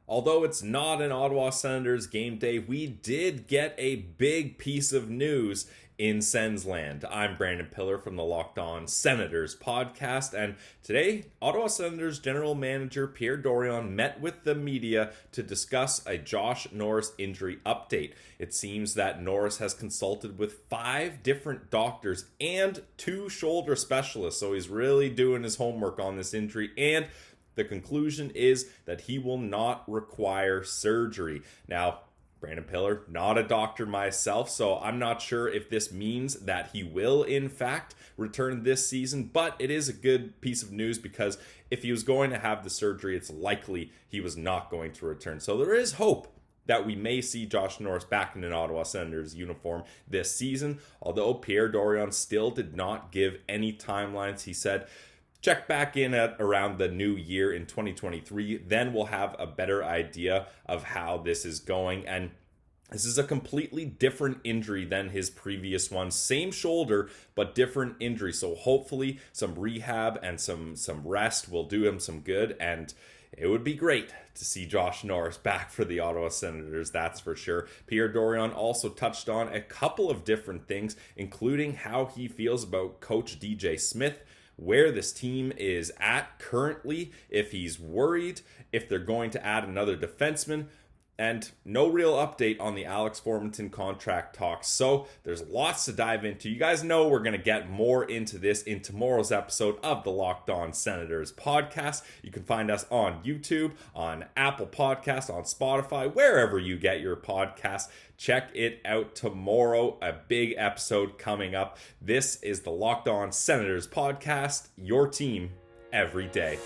Although it's not an Ottawa Senators game day, we did get a big piece of news in Sens land. I'm Brandon Pillar from the Locked On Senators podcast, and today, Ottawa Senators General Manager Pierre Dorion met with the media to discuss a Josh Norris injury update. It seems that Norris has consulted with 5 different doctors and 2 shoulder specialists, so he's really doing his homework on this injury, and the conclusion is that he will not require surgery. Now, Brandon Pillar, not a doctor myself, so I'm not sure if this means that he will, in fact, return this season, but it is a good piece of news because if he was going to have the surgery, it's likely he was not going to return. So there is hope that we may see Josh Norris back in an Ottawa Senators uniform this season, although Pierre Dorion still did not give any timelines. He said, check back in at around the new year in 2023. Then we'll have a better idea of how this is going. And this is a completely different injury than his previous one. Same shoulder, but different injury. So hopefully some rehab and some rest will do him some good. And it would be great to see Josh Norris back for the Ottawa Senators, that's for sure. Pierre Dorion also touched on a couple of different things, including how he feels about Coach DJ Smith, where this team is at currently, if he's worried, if they're going to add another defenseman, and no real update on the Alex Formenton contract talks. So there's lots to dive into. You guys know we're going to get more into this in tomorrow's episode of the Locked On Senators podcast. You can find us on YouTube, on Apple Podcasts, on Spotify, wherever you get your podcasts. Check it out tomorrow. A big episode coming up. This is the Locked On Senators podcast, your team every day.